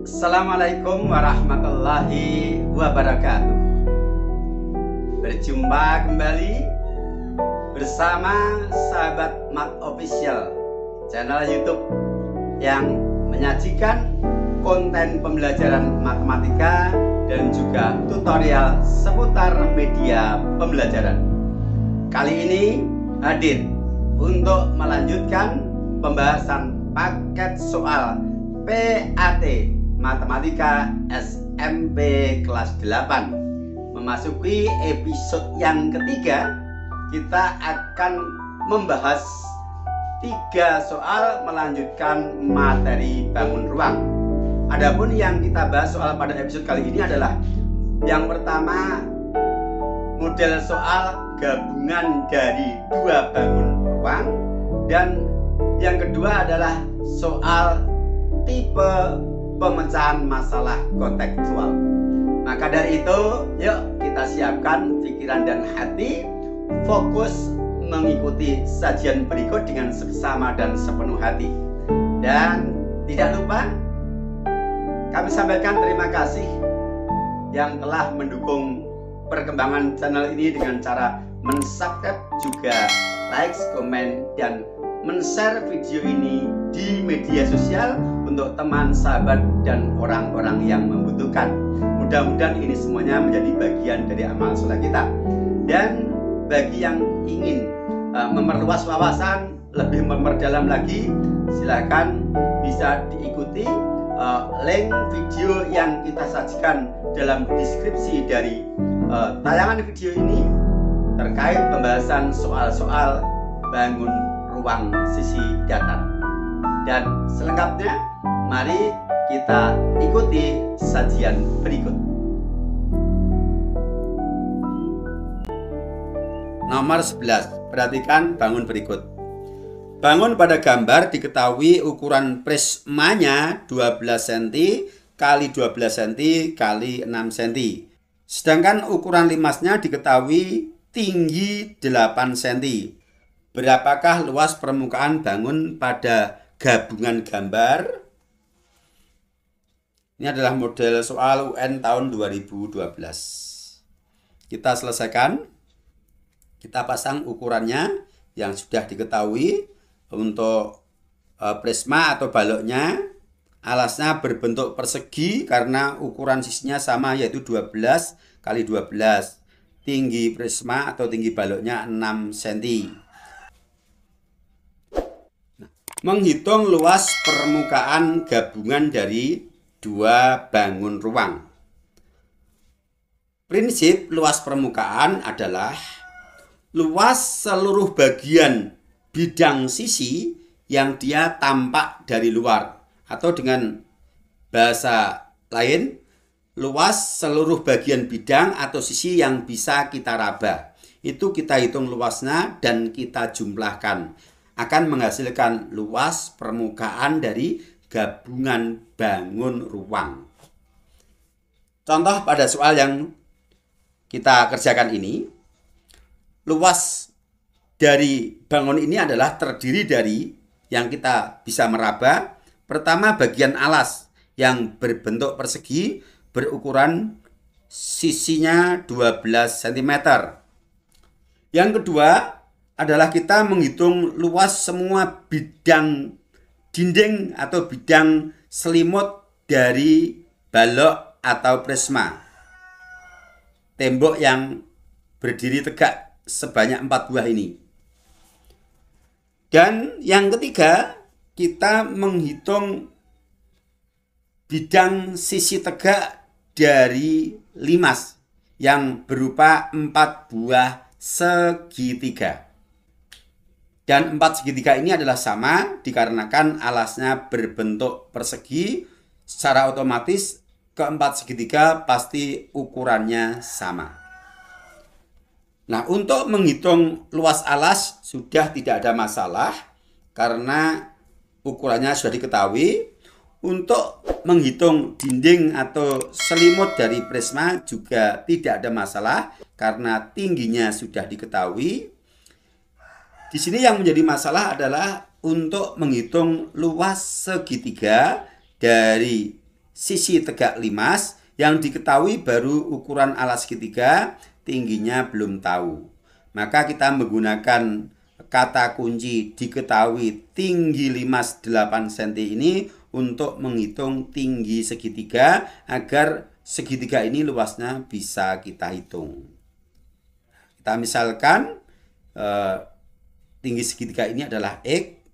Assalamualaikum warahmatullahi wabarakatuh. Berjumpa kembali bersama sahabat Mat Official, channel YouTube yang menyajikan konten pembelajaran matematika dan juga tutorial seputar media pembelajaran. Kali ini hadir untuk melanjutkan pembahasan paket soal PAT Matematika SMP kelas 8. Memasuki episode yang ketiga, kita akan membahas 3 soal melanjutkan materi bangun ruang. Adapun yang kita bahas soal pada episode kali ini adalah yang pertama, model soal gabungan dari 2 bangun ruang, dan yang kedua adalah soal tipe pemecahan masalah kontekstual. Maka dari itu, yuk kita siapkan pikiran dan hati, fokus mengikuti sajian berikut dengan seksama dan sepenuh hati. Dan tidak lupa, kami sampaikan terima kasih yang telah mendukung perkembangan channel ini dengan cara mensubscribe, juga like, komen, dan men-share video ini di media sosial untuk teman, sahabat, dan orang-orang yang membutuhkan. Mudah-mudahan ini semuanya menjadi bagian dari amal soleh kita. Dan bagi yang ingin memperluas wawasan, lebih memperdalam lagi, silakan bisa diikuti link video yang kita sajikan dalam deskripsi dari tayangan video ini terkait pembahasan soal-soal bangun ruang sisi datar. Dan selengkapnya, mari kita ikuti sajian berikut. Nomor 11. Perhatikan bangun berikut. Bangun pada gambar diketahui ukuran prismanya 12 cm kali 12 cm kali 6 cm. Sedangkan ukuran limasnya diketahui tinggi 8 cm. Berapakah luas permukaan bangun pada gabungan gambar? Ini adalah model soal UN tahun 2012. Kita selesaikan. Kita pasang ukurannya yang sudah diketahui. Untuk prisma atau baloknya, alasnya berbentuk persegi karena ukuran sisinya sama, yaitu 12 kali 12. Tinggi prisma atau tinggi baloknya 6 cm. Menghitung luas permukaan gabungan dari 2 bangun ruang. Prinsip luas permukaan adalah luas seluruh bagian bidang sisi yang dia tampak dari luar, atau dengan bahasa lain, luas seluruh bagian bidang atau sisi yang bisa kita raba. Itu kita hitung luasnya dan kita jumlahkan, akan menghasilkan luas permukaan dari gabungan bangun ruang. Contoh pada soal yang kita kerjakan ini, luas dari bangun ini adalah terdiri dari yang kita bisa meraba. Pertama, bagian alas yang berbentuk persegi berukuran sisinya 12 cm. Yang kedua adalah kita menghitung luas semua bidang dinding atau bidang selimut dari balok atau prisma. Tembok yang berdiri tegak sebanyak 4 buah ini. Dan yang ketiga, kita menghitung bidang sisi tegak dari limas yang berupa 4 buah segitiga. Dan 4 segitiga ini adalah sama dikarenakan alasnya berbentuk persegi. Secara otomatis keempat segitiga pasti ukurannya sama. Nah, untuk menghitung luas alas sudah tidak ada masalah karena ukurannya sudah diketahui. Untuk menghitung dinding atau selimut dari prisma juga tidak ada masalah karena tingginya sudah diketahui. Di sini yang menjadi masalah adalah untuk menghitung luas segitiga dari sisi tegak limas, yang diketahui baru ukuran alas segitiga, tingginya belum tahu. Maka kita menggunakan kata kunci diketahui tinggi limas 8 cm ini untuk menghitung tinggi segitiga agar segitiga ini luasnya bisa kita hitung. Kita misalkan tinggi segitiga ini adalah X,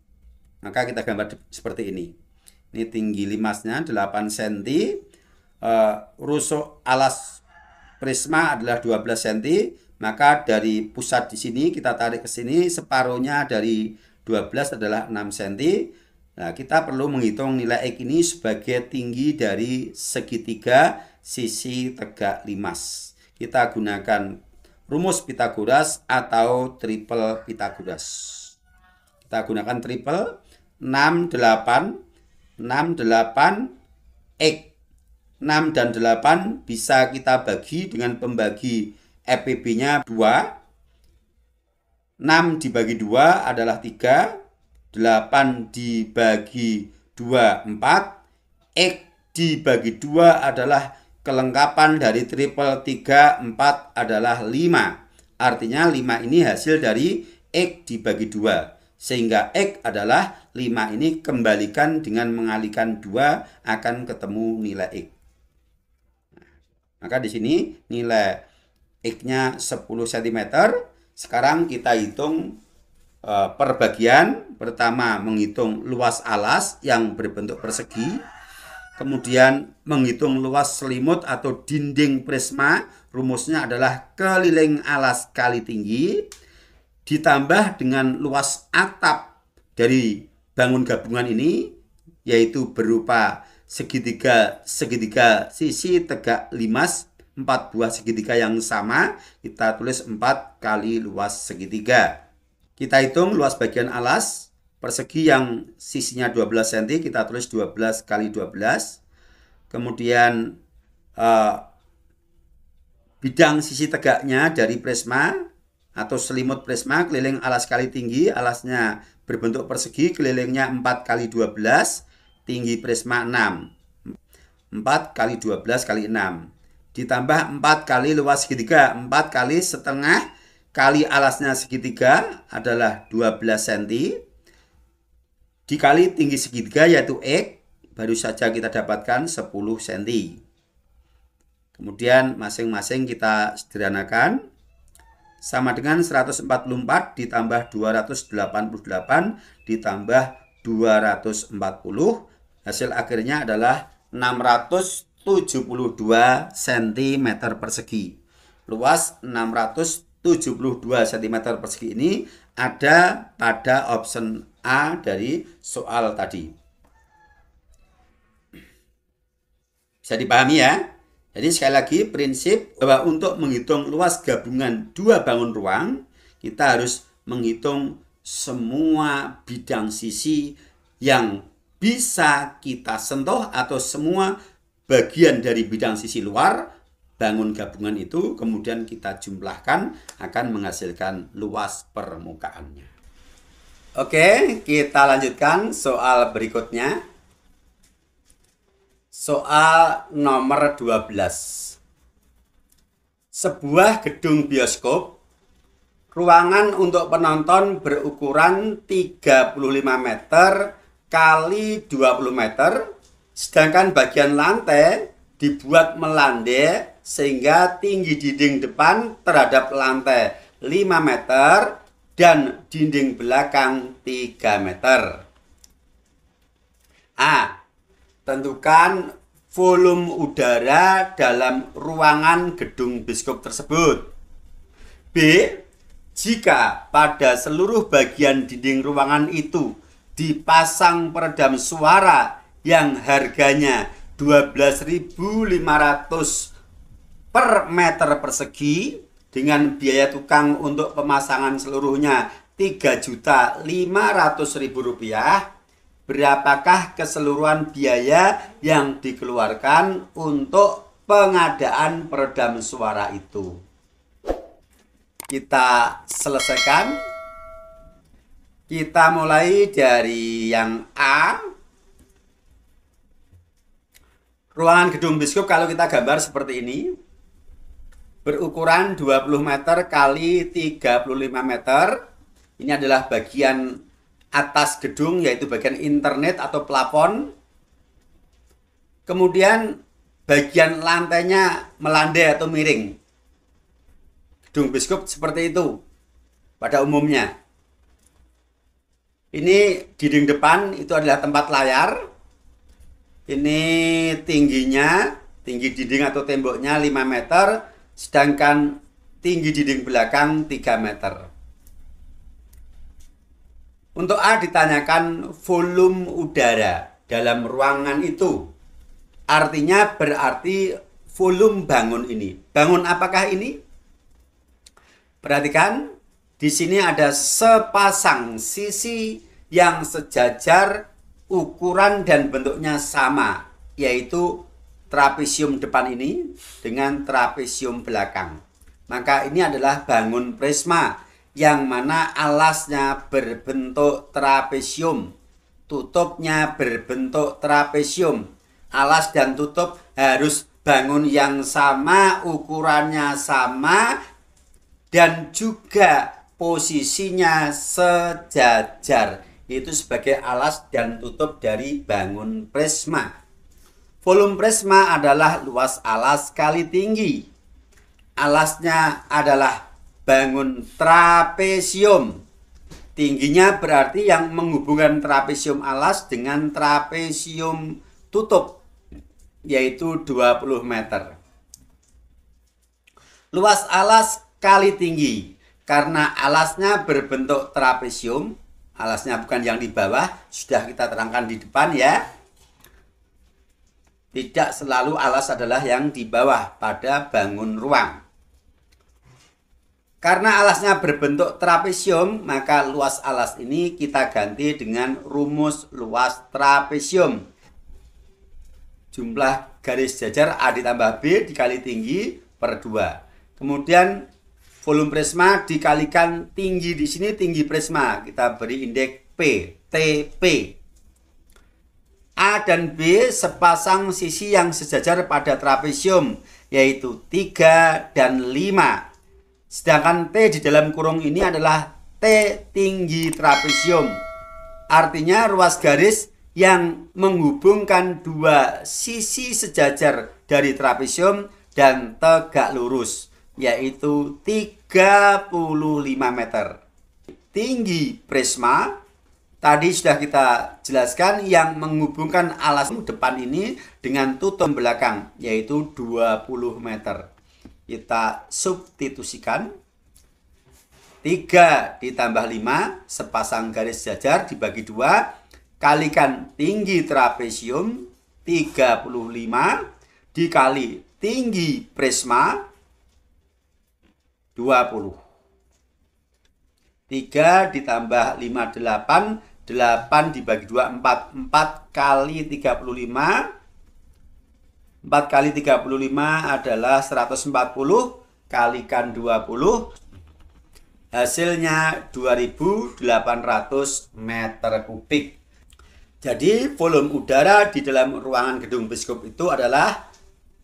maka kita gambar seperti ini. Ini tinggi limasnya 8 cm, rusuk alas prisma adalah 12 cm, maka dari pusat di sini kita tarik ke sini, separuhnya dari 12 adalah 6 cm. Nah, kita perlu menghitung nilai X ini sebagai tinggi dari segitiga sisi tegak limas. Kita gunakan rumus Pitagoras atau triple Pitagoras. Kita gunakan triple 68 X. 6 dan 8 bisa kita bagi dengan pembagi FPB-nya 2. 6 dibagi 2 adalah 3. 8 dibagi 2, 4. X dibagi 2 adalah kelengkapan dari triple 3, 4 adalah 5. Artinya 5 ini hasil dari X dibagi 2. Sehingga X adalah 5 ini kembalikan dengan mengalihkan 2 akan ketemu nilai X. Maka di sini nilai X-nya 10 cm. Sekarang kita hitung perbagian. Pertama menghitung luas alas yang berbentuk persegi. Kemudian menghitung luas selimut atau dinding prisma. Rumusnya adalah keliling alas kali tinggi ditambah dengan luas atap dari bangun gabungan ini, yaitu berupa segitiga sisi tegak limas, 4 buah segitiga yang sama, kita tulis 4 kali luas segitiga. Kita hitung luas bagian alas persegi yang sisinya 12 cm, kita tulis 12 kali 12. Kemudian bidang sisi tegaknya dari prisma atau selimut prisma keliling alas kali tinggi, alasnya berbentuk persegi, kelilingnya 4 kali 12, tinggi prisma 6. 4 kali 12 kali 6. Ditambah 4 kali luas segitiga, 4 kali setengah kali alasnya segitiga adalah 12 cm. Dikali tinggi segitiga yaitu X, baru saja kita dapatkan 10 cm. Kemudian masing-masing kita sederhanakan. Sama dengan 144 ditambah 288 ditambah 240. Hasil akhirnya adalah 672 cm persegi. Luas 672 cm persegi ini ada pada option A dari soal tadi. Bisa dipahami ya? Jadi sekali lagi prinsip bahwa untuk menghitung luas gabungan dua bangun ruang, kita harus menghitung semua bidang sisi yang bisa kita sentuh atau semua bagian dari bidang sisi luar bangun gabungan itu, kemudian kita jumlahkan akan menghasilkan luas permukaannya. Oke, kita lanjutkan soal berikutnya. Soal nomor 12. Sebuah gedung bioskop, ruangan untuk penonton berukuran 35 meter kali 20 meter, sedangkan bagian lantai dibuat melandai sehingga tinggi dinding depan terhadap lantai 5 meter dan dinding belakang 3 meter. A. Tentukan volume udara dalam ruangan gedung bioskop tersebut. B. Jika pada seluruh bagian dinding ruangan itu dipasang peredam suara yang harganya 12.500 per meter persegi dengan biaya tukang untuk pemasangan seluruhnya Rp3.500.000, berapakah keseluruhan biaya yang dikeluarkan untuk pengadaan peredam suara itu? Kita selesaikan. Kita mulai dari yang A. Ruangan gedung biskop kalau kita gambar seperti ini, berukuran 20 meter kali 35 meter. Ini adalah bagian atas gedung, yaitu bagian internet atau plafon. Kemudian bagian lantainya melandai atau miring. Gedung biskop seperti itu pada umumnya. Ini dinding depan itu adalah tempat layar. Ini tingginya, tinggi dinding atau temboknya 5 meter, sedangkan tinggi dinding belakang 3 meter. Untuk A ditanyakan volume udara dalam ruangan itu. Artinya berarti volume bangun ini. Bangun apakah ini? Perhatikan, di sini ada sepasang sisi yang sejajar, ukuran dan bentuknya sama, yaitu trapesium depan ini dengan trapesium belakang. Maka ini adalah bangun prisma yang mana alasnya berbentuk trapesium, tutupnya berbentuk trapesium. Alas dan tutup harus bangun yang sama, ukurannya sama, dan juga posisinya sejajar. Itu sebagai alas dan tutup dari bangun prisma. Volume prisma adalah luas alas kali tinggi. Alasnya adalah bangun trapesium. Tingginya berarti yang menghubungkan trapesium alas dengan trapesium tutup, yaitu 20 meter. Luas alas kali tinggi. Karena alasnya berbentuk trapesium, alasnya bukan yang di bawah, sudah kita terangkan di depan ya. Tidak selalu alas adalah yang di bawah pada bangun ruang. Karena alasnya berbentuk trapesium, maka luas alas ini kita ganti dengan rumus luas trapesium. Jumlah garis jajar A ditambah B dikali tinggi per 2. Kemudian volume prisma dikalikan tinggi di sini, tinggi prisma. Kita beri indeks P, TP. A dan B sepasang sisi yang sejajar pada trapesium, yaitu 3 dan 5. Sedangkan T di dalam kurung ini adalah T tinggi trapesium. Artinya ruas garis yang menghubungkan dua sisi sejajar dari trapesium dan tegak lurus, yaitu 35 meter. Tinggi prisma tadi sudah kita jelaskan yang menghubungkan alas depan ini dengan tutup belakang, yaitu 20 meter. Kita substitusikan. 3 ditambah 5, sepasang garis jajar dibagi 2, kalikan tinggi trapesium 35 dikali tinggi prisma 20. 3 ditambah 5, 8. 8 dibagi 2, 4. 4 kali 35. 4 kali 35 adalah 140. Kalikan 20. Hasilnya 2800 meter kubik. Jadi volume udara di dalam ruangan gedung biskop itu adalah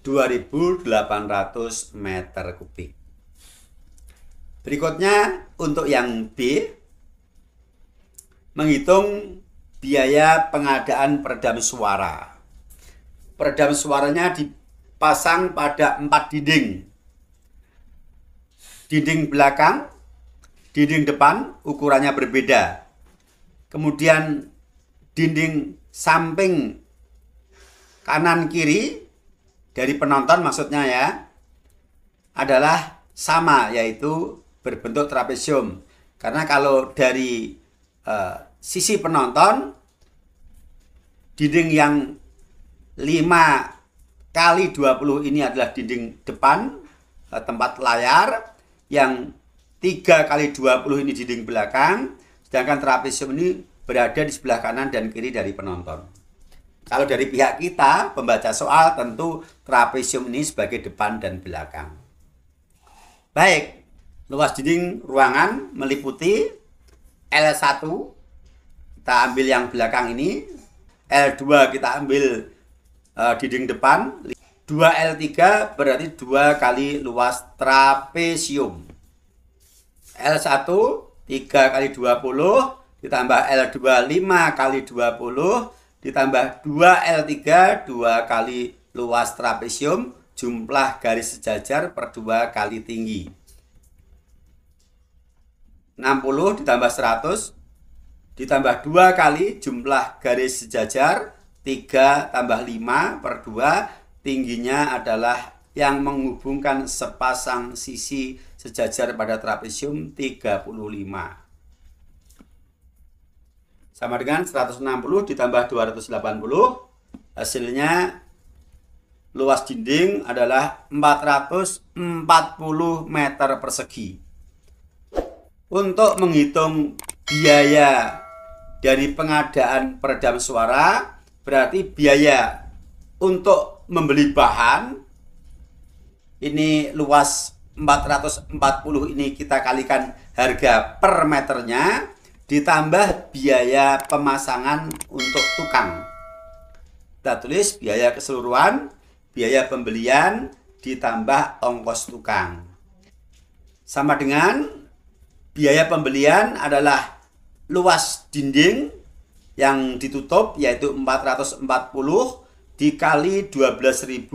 2800 meter kubik. Berikutnya untuk yang B, menghitung biaya pengadaan peredam suara. Peredam suaranya dipasang pada 4 dinding. Dinding belakang, dinding depan ukurannya berbeda. Kemudian dinding samping kanan kiri dari penonton maksudnya ya adalah sama, yaitu berbentuk trapesium. Karena kalau dari sisi penonton, dinding yang 5 kali 20 ini adalah dinding depan tempat layar, yang 3 kali 20 ini dinding belakang, sedangkan trapesium ini berada di sebelah kanan dan kiri dari penonton. Kalau dari pihak kita, pembaca soal, tentu trapesium ini sebagai depan dan belakang. Baik, luas dinding ruangan meliputi L1, kita ambil yang belakang ini, L2 kita ambil dinding depan. 2L3 berarti 2 kali luas trapesium. L1 3 kali 20 ditambah L2 5 kali 20 ditambah 2L3 2 kali luas trapesium, jumlah garis sejajar per 2 kali tinggi. 60 ditambah 100 ditambah 2 kali jumlah garis sejajar 3 tambah 5 per 2, tingginya adalah yang menghubungkan sepasang sisi sejajar pada trapesium 35. Sama dengan 160 ditambah 280, hasilnya luas dinding adalah 440 meter persegi. Untuk menghitung biaya dari pengadaan peredam suara, berarti biaya untuk membeli bahan, ini luas 440 ini kita kalikan harga per meternya, ditambah biaya pemasangan untuk tukang. Kita tulis biaya keseluruhan, biaya pembelian, ditambah ongkos tukang. Sama dengan biaya pembelian adalah luas dinding yang ditutup, yaitu 440 dikali 12.500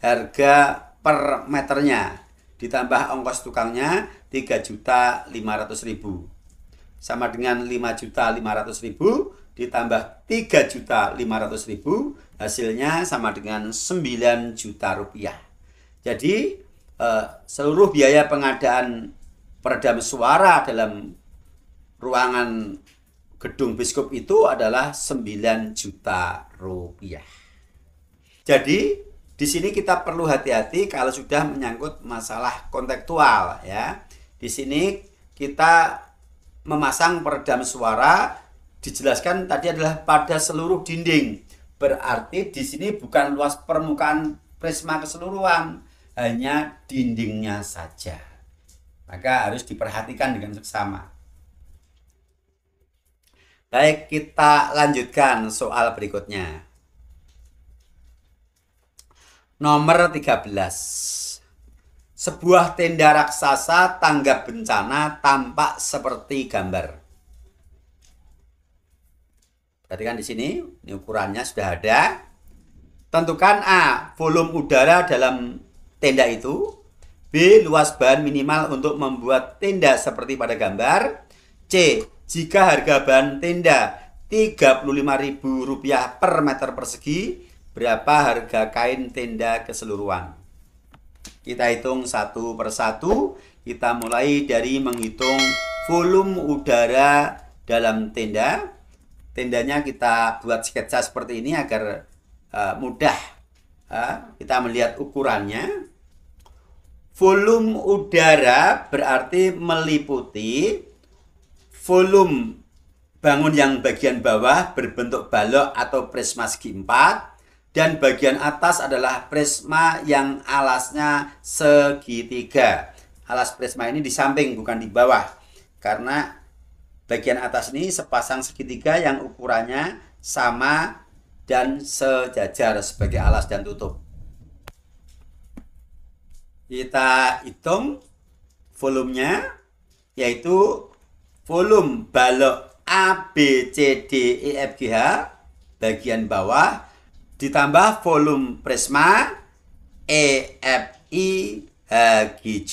harga per meternya, ditambah ongkos tukangnya 3.500.000, sama dengan 5.500.000 ditambah 3.500.000, hasilnya sama dengan 9 juta rupiah. Jadi seluruh biaya pengadaan peredam suara dalam ruangan gedung Biskup itu adalah 9 juta rupiah. Jadi di sini kita perlu hati-hati kalau sudah menyangkut masalah kontekstual ya. Di sini kita memasang peredam suara, dijelaskan tadi adalah pada seluruh dinding. Berarti di sini bukan luas permukaan prisma keseluruhan, hanya dindingnya saja. Maka harus diperhatikan dengan seksama. Baik, kita lanjutkan soal berikutnya. Nomor 13. Sebuah tenda raksasa tanggap bencana tampak seperti gambar. Perhatikan di sini, ini ukurannya sudah ada. Tentukan A, volume udara dalam tenda itu. B, luas bahan minimal untuk membuat tenda seperti pada gambar. C, jika harga bahan tenda Rp35.000 per meter persegi, berapa harga kain tenda keseluruhan? Kita hitung satu persatu. Kita mulai dari menghitung volume udara dalam tenda. Tendanya kita buat sketsa seperti ini agar mudah kita melihat ukurannya. Volume udara berarti meliputi volume bangun yang bagian bawah berbentuk balok atau prisma segi 4, dan bagian atas adalah prisma yang alasnya segitiga. Alas prisma ini di samping bukan di bawah, karena bagian atas ini sepasang segitiga yang ukurannya sama dan sejajar sebagai alas dan tutup. Kita hitung volumenya, yaitu volume balok A, B, C, D, E, F, G, H bagian bawah ditambah volume prisma E, F, I, H, G, J.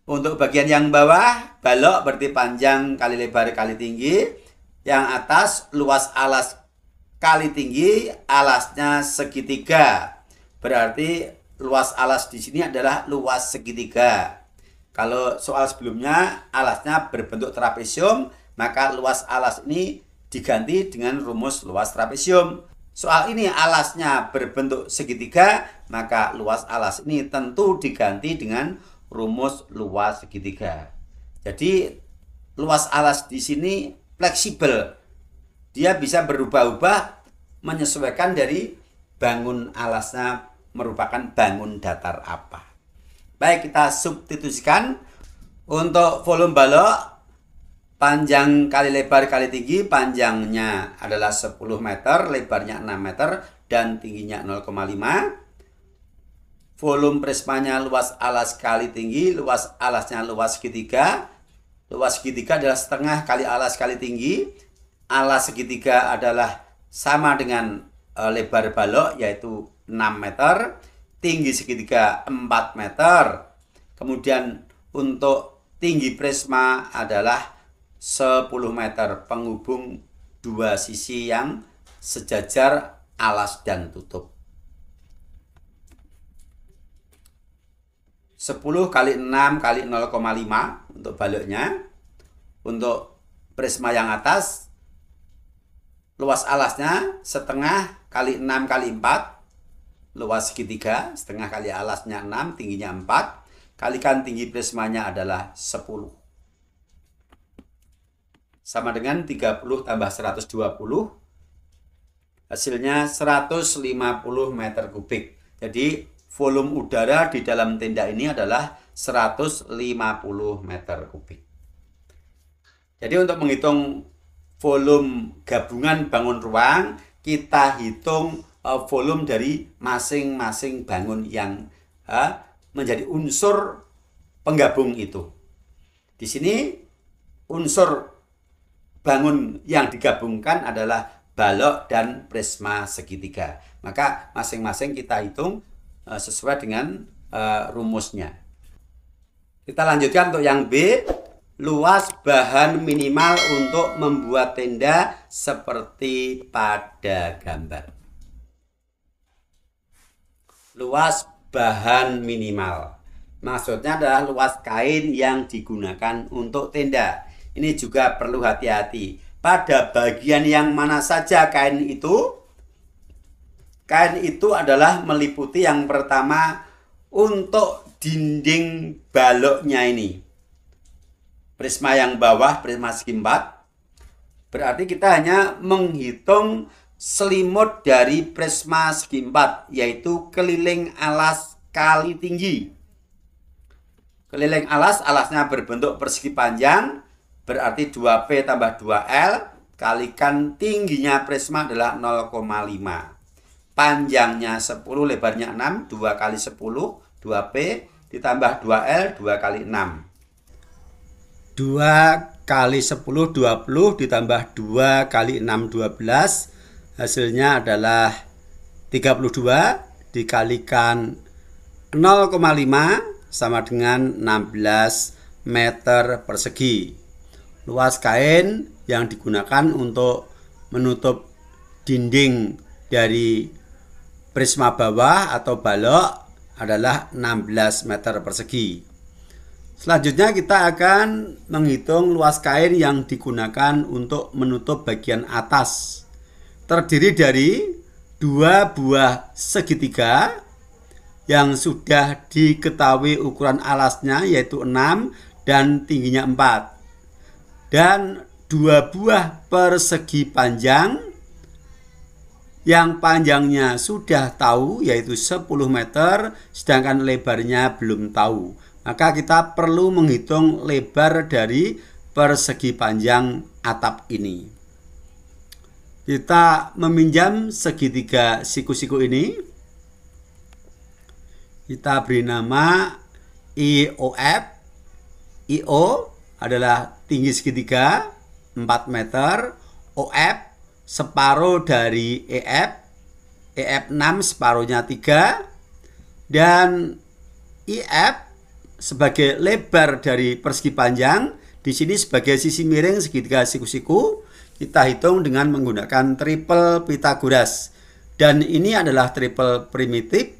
Untuk bagian yang bawah, balok berarti panjang kali lebar kali tinggi. Yang atas luas alas kali tinggi, alasnya segitiga. Berarti luas alas di sini adalah luas segitiga. Kalau soal sebelumnya alasnya berbentuk trapesium, maka luas alas ini diganti dengan rumus luas trapesium. Soal ini alasnya berbentuk segitiga, maka luas alas ini tentu diganti dengan rumus luas segitiga. Jadi luas alas di sini fleksibel. Dia bisa berubah-ubah menyesuaikan dari bangun alasnya merupakan bangun datar apa. Baik, kita substitusikan. Untuk volume balok Panjang kali lebar kali tinggi, panjangnya adalah 10 meter, lebarnya 6 meter, dan tingginya 0,5. Volume prismanya luas alas kali tinggi, luas alasnya luas segitiga. Luas segitiga adalah setengah kali alas kali tinggi. Alas segitiga adalah sama dengan lebar balok, yaitu 6 meter. Tinggi segitiga 4 meter. Kemudian untuk tinggi prisma adalah 10 meter, penghubung dua sisi yang sejajar alas dan tutup. 10 kali 6 kali 0,5 untuk baloknya. Untuk prisma yang atas, luas alasnya setengah kali 6 kali 4, luas segitiga, setengah kali alasnya 6, tingginya 4, kalikan tinggi prismanya adalah 10. Sama dengan 30 tambah 120, hasilnya 150 meter kubik. Jadi volume udara di dalam tenda ini adalah 150 meter kubik. Jadi untuk menghitung volume gabungan bangun ruang, kita hitung volume dari masing-masing bangun yang menjadi unsur penggabung itu. Di sini unsur bangun yang digabungkan adalah balok dan prisma segitiga. Maka masing-masing kita hitung sesuai dengan rumusnya. Kita lanjutkan untuk yang B. Luas bahan minimal untuk membuat tenda seperti pada gambar. Luas bahan minimal maksudnya adalah luas kain yang digunakan untuk tenda. Ini juga perlu hati-hati. Pada bagian yang mana saja kain itu adalah meliputi yang pertama untuk dinding baloknya ini. Prisma yang bawah, prisma segi 4. Berarti kita hanya menghitung selimut dari prisma segi 4, yaitu keliling alas kali tinggi. Keliling alas, alasnya berbentuk persegi panjang, berarti 2P tambah 2L, kalikan tingginya prisma adalah 0,5. Panjangnya 10, lebarnya 6, 2 kali 10, 2P, ditambah 2L, 2 kali 6. 2 kali 10, 20, ditambah 2 kali 6, 12. Hasilnya adalah 32, dikalikan 0,5, sama dengan 16 meter persegi. Luas kain yang digunakan untuk menutup dinding dari prisma bawah atau balok adalah 16 meter persegi. Selanjutnya kita akan menghitung luas kain yang digunakan untuk menutup bagian atas. Terdiri dari 2 buah segitiga yang sudah diketahui ukuran alasnya, yaitu 6 dan tingginya 4. Dan 2 buah persegi panjang yang panjangnya sudah tahu, yaitu 10 meter, sedangkan lebarnya belum tahu. Maka kita perlu menghitung lebar dari persegi panjang atap ini. Kita meminjam segitiga siku-siku ini. Kita beri nama IOF. IO adalah tinggi segitiga 4 meter. OF separuh dari EF. EF 6 separuhnya 3. Dan IF sebagai lebar dari persegi panjang. Di sini sebagai sisi miring segitiga siku-siku. Kita hitung dengan menggunakan triple Pythagoras. Dan ini adalah triple primitif.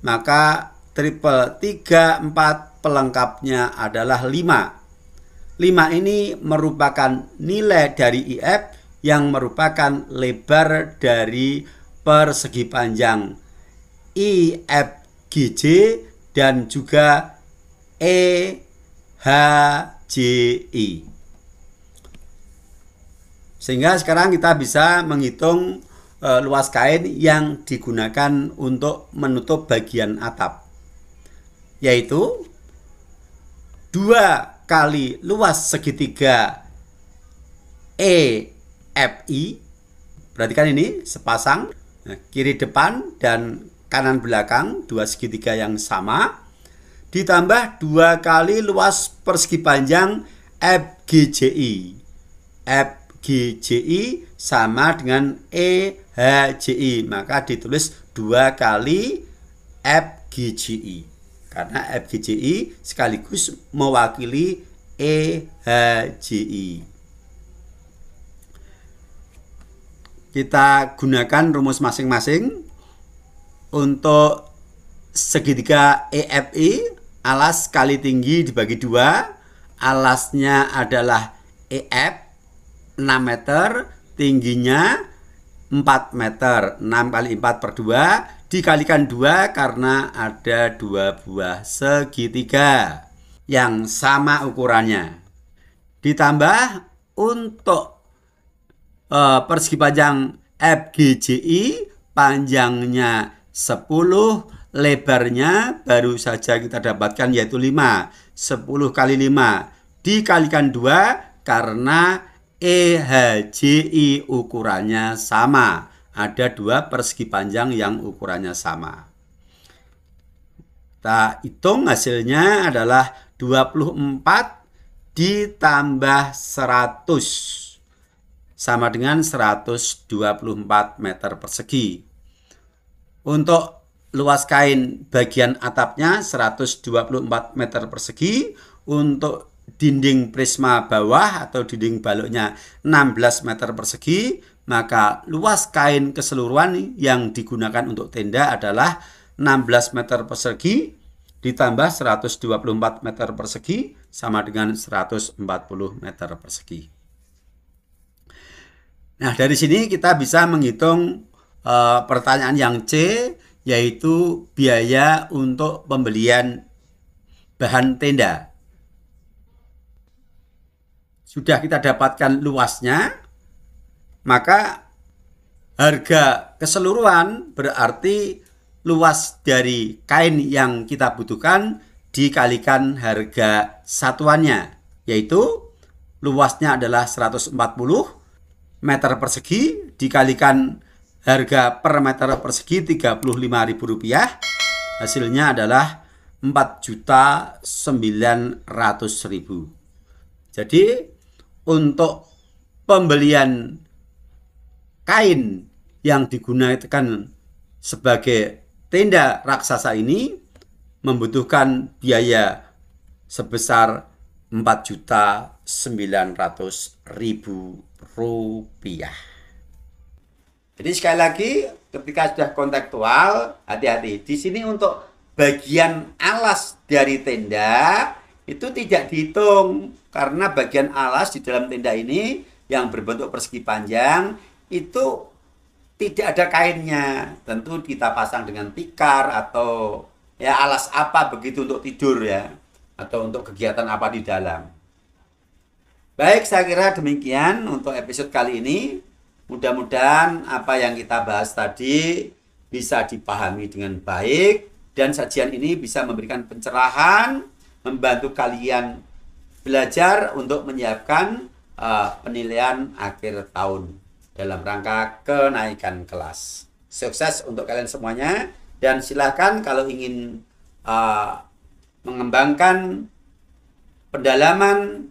Maka triple 3, 4 pelengkapnya adalah 5. 5 ini merupakan nilai dari IF yang merupakan lebar dari persegi panjang IFGJ dan juga EHJI. Sehingga sekarang kita bisa menghitung luas kain yang digunakan untuk menutup bagian atap, yaitu 2 kali luas segitiga EFI. Perhatikan ini sepasang, kiri depan dan kanan belakang, dua segitiga yang sama, ditambah 2 kali luas persegi panjang FGCI. FGCI sama dengan EHJI, maka ditulis 2 kali FGCI. Karena FGCI sekaligus mewakili EHJI. Kita gunakan rumus masing-masing. Untuk segitiga EFI, alas kali tinggi dibagi 2. Alasnya adalah EF 6 meter, tingginya 4 meter. 6 kali 4 per 2 dikalikan 2 karena ada 2 buah segitiga yang sama ukurannya. Ditambah untuk persegi panjang FGCI, panjangnya 10, lebarnya baru saja kita dapatkan yaitu 5. 10 kali 5 dikalikan 2 karena EHJI ukurannya sama. Ada 2 persegi panjang yang ukurannya sama. Kita hitung hasilnya adalah 24 ditambah 100. Sama dengan 124 meter persegi. Untuk luas kain bagian atapnya 124 meter persegi. Untuk dinding prisma bawah atau dinding baloknya 16 meter persegi. Maka luas kain keseluruhan yang digunakan untuk tenda adalah 16 meter persegi ditambah 124 meter persegi sama dengan 140 meter persegi. Nah, dari sini kita bisa menghitung pertanyaan yang C, yaitu biaya untuk pembelian bahan tenda. Sudah kita dapatkan luasnya, maka harga keseluruhan berarti luas dari kain yang kita butuhkan dikalikan harga satuannya, yaitu luasnya adalah 140 meter persegi dikalikan harga per meter persegi Rp35.000, hasilnya adalah Rp4.900.000. Jadi untuk pembelian kain yang digunakan sebagai tenda raksasa ini membutuhkan biaya sebesar Rp4.900.000. Jadi sekali lagi, ketika sudah kontekstual, hati-hati. Di sini untuk bagian alas dari tenda itu tidak dihitung karena bagian alas di dalam tenda ini yang berbentuk persegi panjang itu tidak ada kainnya. Tentu kita pasang dengan tikar atau ya alas apa begitu untuk tidur ya, atau untuk kegiatan apa di dalam. Baik, saya kira demikian untuk episode kali ini. Mudah-mudahan apa yang kita bahas tadi bisa dipahami dengan baik dan sajian ini bisa memberikan pencerahan, membantu kalian belajar untuk menyiapkan penilaian akhir tahun dalam rangka kenaikan kelas. Sukses untuk kalian semuanya dan silakan kalau ingin mengembangkan pendalaman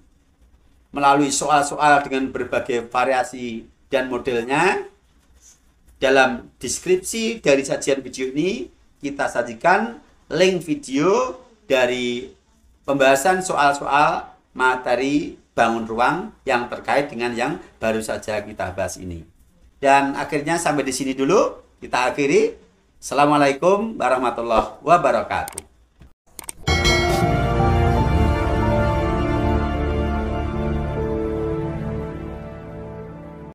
melalui soal-soal dengan berbagai variasi dan modelnya, dalam deskripsi dari sajian video ini kita sajikan link video dari pembahasan soal-soal materi bangun ruang yang terkait dengan yang baru saja kita bahas ini. Dan akhirnya sampai di sini dulu kita akhiri. Assalamualaikum warahmatullahi wabarakatuh.